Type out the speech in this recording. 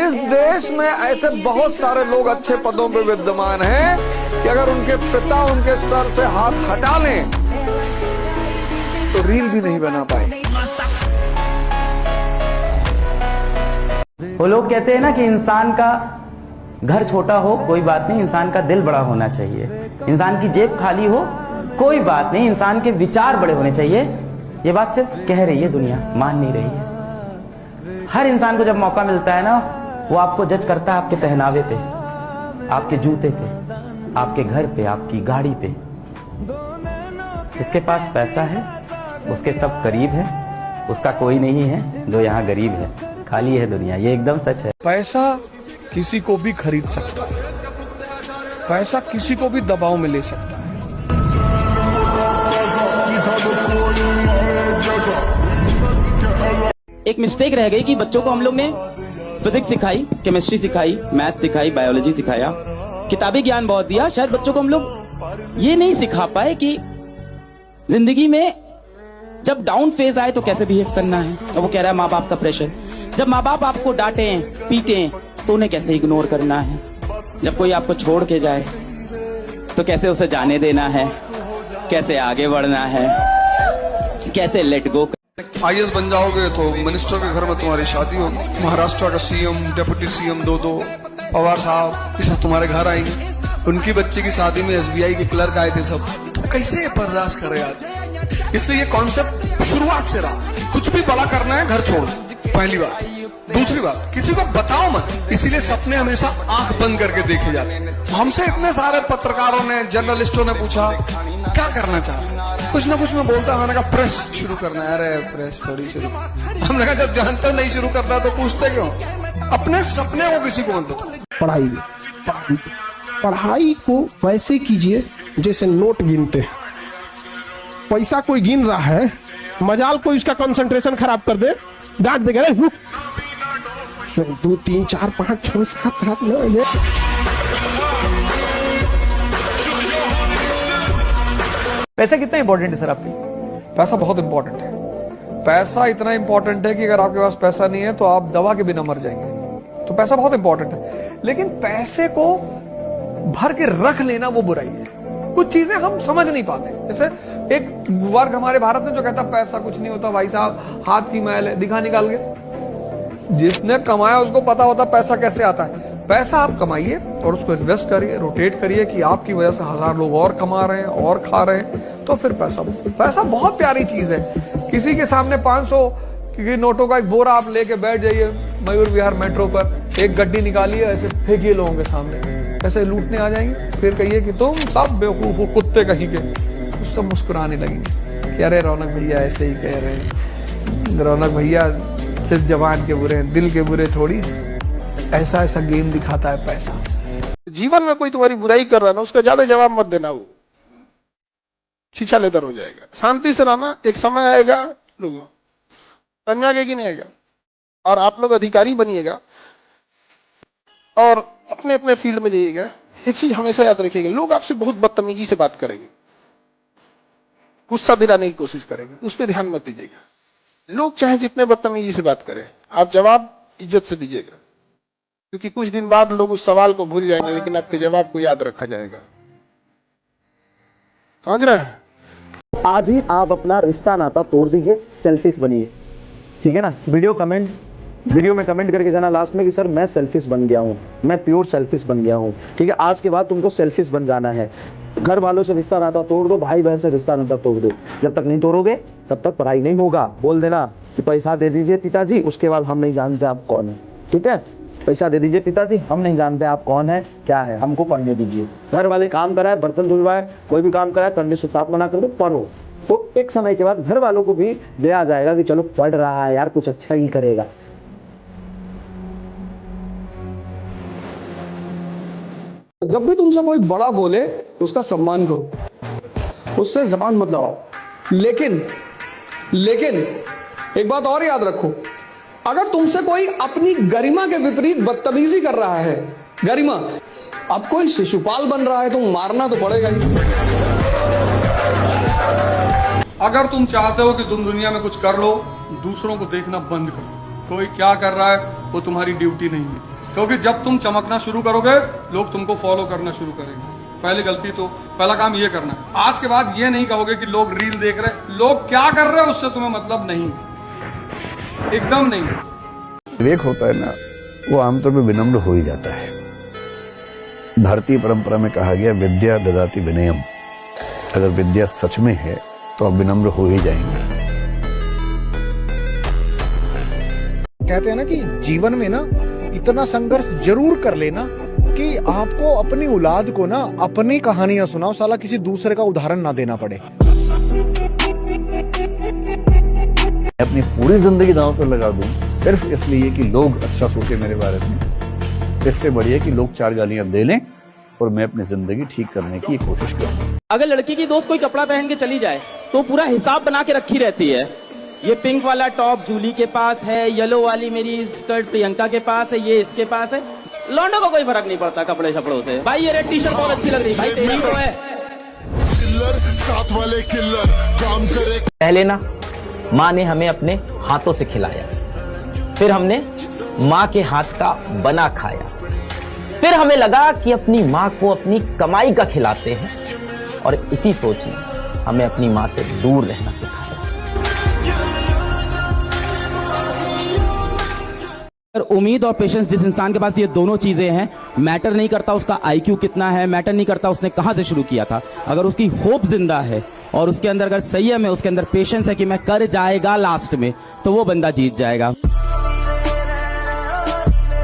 इस देश में ऐसे बहुत सारे लोग अच्छे पदों पे विद्यमान हैं कि अगर उनके पिता उनके सर से हाथ हटा लें तो रील भी नहीं बना पाए। वो लोग कहते हैं ना कि इंसान का घर छोटा हो कोई बात नहीं, इंसान का दिल बड़ा होना चाहिए। इंसान की जेब खाली हो कोई बात नहीं, इंसान के विचार बड़े होने चाहिए। ये बात सिर्फ कह रही है दुनिया, मान नहीं रही है। हर इंसान को जब मौका मिलता है ना, वो आपको जज करता है आपके पहनावे पे, आपके जूते पे, आपके घर पे, आपकी गाड़ी पे। जिसके पास पैसा है उसके सब करीब है, उसका कोई नहीं है जो यहाँ गरीब है। खाली है दुनिया, ये एकदम सच है। पैसा किसी को भी खरीद सकता है, पैसा किसी को भी दबाव में ले सकता है। एक मिस्टेक रह गई कि बच्चों को हम लोग ने फिजिक्स सिखाई, केमिस्ट्री सिखाई, मैथ सिखाई, बायोलॉजी सिखाया, किताबी ज्ञान बहुत दिया। शायद बच्चों को हम लोग ये नहीं सिखा पाए कि जिंदगी में जब डाउन फेज आए तो कैसे बिहेव करना है। और वो कह रहा है माँ बाप का प्रेशर। जब माँ बाप आपको डांटे पीटे तो उन्हें कैसे इग्नोर करना है। जब कोई आपको छोड़ के जाए तो कैसे उसे जाने देना है, कैसे आगे बढ़ना है, कैसे लेट गो। IAS बन जाओगे तो मिनिस्टर के घर में तुम्हारी शादी होगी। महाराष्ट्र का CM, डिप्टी CM दो पवार साहब ये सब तुम्हारे घर आएंगे। उनकी बच्ची की शादी में SBI के क्लर्क आए थे सब। तो कैसे बर्दाश्त करे यार। इसलिए ये कॉन्सेप्ट शुरुआत से रहा, कुछ भी बड़ा करना है घर छोड़, पहली बात। दूसरी बात, किसी को बताओ मत। इसीलिए सपने हमेशा आंख बंद करके देखे जाते हैं। हमसे इतने सारे पत्रकारों ने, जर्नलिस्टों ने पूछा क्या करना चाह रहे, कुछ ना कुछ मैं बोलता। मैंने कहा प्रेस शुरू करना है। अरे प्रेस थोड़ी शुरू, हमने कहा जब जानते नहीं शुरू करना तो पूछते क्यों। अपने सपने को किसी को मत बताओ। पढ़ाई को वैसे कीजिए जैसे नोट गिनते हैं। पैसा कोई गिन रहा है, मजाल कोई उसका कंसंट्रेशन खराब कर दे, डांट देगा 2 3 4 5 6 7 8 9। पैसा कितना इंपॉर्टेंट है सर आपके? पैसा बहुत इंपॉर्टेंट है। पैसा इतना इंपॉर्टेंट है कि अगर आपके पास पैसा नहीं है तो आप दवा के बिना मर जाएंगे। तो पैसा बहुत इंपॉर्टेंट है, लेकिन पैसे को भर के रख लेना वो बुराई है। कुछ चीजें हम समझ नहीं पाते। जैसे एक वर्ग हमारे भारत में जो कहता पैसा कुछ नहीं होता, भाई साहब हाथ की मैल है, दिखा निकाल के। जिसने कमाया उसको पता होता पैसा कैसे आता है। पैसा आप कमाइए और उसको इन्वेस्ट करिए, रोटेट करिए कि आपकी वजह से 1000 लोग और कमा रहे हैं और खा रहे हैं। तो फिर पैसा बहुत प्यारी चीज है। किसी के सामने 500 की नोटों का एक बोरा आप लेके बैठ जाइए मयूर विहार मेट्रो पर, एक गड्डी निकालिए, ऐसे फेंकिए लोगों के सामने, ऐसे लूटने आ जाएंगे। फिर कहिए कि तुम सब बेवकूफ हो, कुत्ते कहीं के। सब मुस्कुराने लगेंगे कि अरे रौनक भैया ऐसे ही कह रहे हैं, रौनक भैया सिर्फ जवान के बुरे हैं, दिल के बुरे थोड़ी। ऐसा ऐसा गेम दिखाता है पैसा। जीवन में कोई तुम्हारी बुराई कर रहा है ना, उसका ज्यादा जवाब मत देना, वो छीछा लेतर हो जाएगा। शांति से रहना, एक समय आएगा लोगों संज्ञा के नहीं आएगा और आप लोग अधिकारी बनिएगा और अपने अपने फील्ड में जाइएगा। एक चीज हमेशा याद रखिएगा, लोग आपसे बहुत बदतमीजी से बात करेंगे, गुस्सा दिलाने की कोशिश करेंगे, उस पर ध्यान मत दीजिएगा। लोग चाहे जितने बदतमीजी से बात करें, आप जवाब इज्जत से दीजिएगा, क्योंकि कुछ दिन बाद लोग उस सवाल को भूल जाएंगे लेकिन आपके जवाब को याद रखा जाएगा। समझ रहे हैं? आज ही आप अपना रिश्ता नाता तोड़ दीजिए, सेल्फिश बनिए, ठीक है ना। वीडियो में कमेंट करके जाना लास्ट में कि सर मैं सेल्फिश बन गया हूँ, मैं प्योर सेल्फिश बन गया हूँ, ठीक है। आज के बाद तुमको सेल्फिश बन जाना है। घर वालों से रिश्ता नाता तोड़ दो, भाई बहन से रिश्ता नाता तोड़ दो। जब तक नहीं तोड़ोगे तब तक पढ़ाई नहीं होगा। बोल देना कि पैसा दे दीजिए पिताजी, उसके बाद हम नहीं जानते आप कौन है, ठीक है। पैसा दे दीजिए पिताजी, हम नहीं जानते आप कौन है क्या है, हमको पढ़ने दीजिए। घर वाले काम कराए, बर्तन धुलवाए, कोई भी काम कराए, करने से साफ मना कर दो, पढ़ो। तो एक समय के बाद घर वालों को भी दे आ जाएगा कि चलो पढ़ रहा है यार, कुछ अच्छा ही करेगा। जब भी तुमसे कोई बड़ा बोले उसका सम्मान करो, उससे जबान मत लगाओ। लेकिन एक बात और याद रखो, अगर तुमसे कोई अपनी गरिमा के विपरीत बदतमीजी कर रहा है, गरिमा, अब कोई शिशुपाल बन रहा है तो मारना तो पड़ेगा ही। अगर तुम चाहते हो कि तुम दुनिया में कुछ कर लो, दूसरों को देखना बंद करो। कोई क्या कर रहा है वो तुम्हारी ड्यूटी नहीं है। क्योंकि जब तुम चमकना शुरू करोगे लोग तुमको फॉलो करना शुरू करेंगे। पहला काम ये करना। आज के बाद ये नहीं कहोगे कि लोग रील देख रहे, लोग क्या कर रहे हैं उससे तुम्हें मतलब नहीं, एकदम नहीं। विवेक होता है ना, वो आमतौर पर विनम्र हो ही जाता है। भारतीय परंपरा में कहा गया विद्या ददाति विनयम। अगर विद्या सच में है तो आप विनम्र हो ही जाएंगे। कहते हैं ना कि जीवन में ना इतना संघर्ष जरूर कर लेना कि आपको अपनी औलाद को ना अपनी कहानियां सुनाओ, साला किसी दूसरे का उदाहरण ना देना पड़े। अपनी पूरी जिंदगी दांव पर लगा दूं सिर्फ इसलिए कि लोग अच्छा सोचे मेरे बारे में, इससे बढ़िया कि लोग 4 गालियां दे लें और मैं अपनी जिंदगी ठीक करने की कोशिश करूं। अगर लड़की की दोस्त कोई कपड़ा पहन के चली जाए तो पूरा हिसाब बना के रखी रहती है। ये पिंक वाला टॉप जूली के पास है, येलो वाली मेरी स्कर्ट प्रियंका के पास है, ये इसके पास है। लौंडों को कोई फर्क नहीं पड़ता कपड़े छपड़ों से। भाई ये रेड टी शर्ट बहुत अच्छी लग रही है, भाई तेरी तो है। साथ वाले किलर काम करे। पहले ना माँ ने हमें अपने हाथों से खिलाया, फिर हमने माँ के हाथ का बना खाया, फिर हमें लगा कि अपनी माँ को अपनी कमाई का खिलाते हैं, और इसी सोच ने हमें अपनी माँ से दूर रहना सिखाया। उम्मीद और पेशेंस, जिस इंसान के पास ये दोनों चीजें हैं, मैटर नहीं करता उसका आईक्यू कितना है, मैटर नहीं करता उसने कहां से शुरू किया था। अगर उसकी होप जिंदा है और उसके अंदर अगर संयम है, उसके अंदर पेशेंस है कि मैं कर जाएगा लास्ट में, तो वो बंदा जीत जाएगा।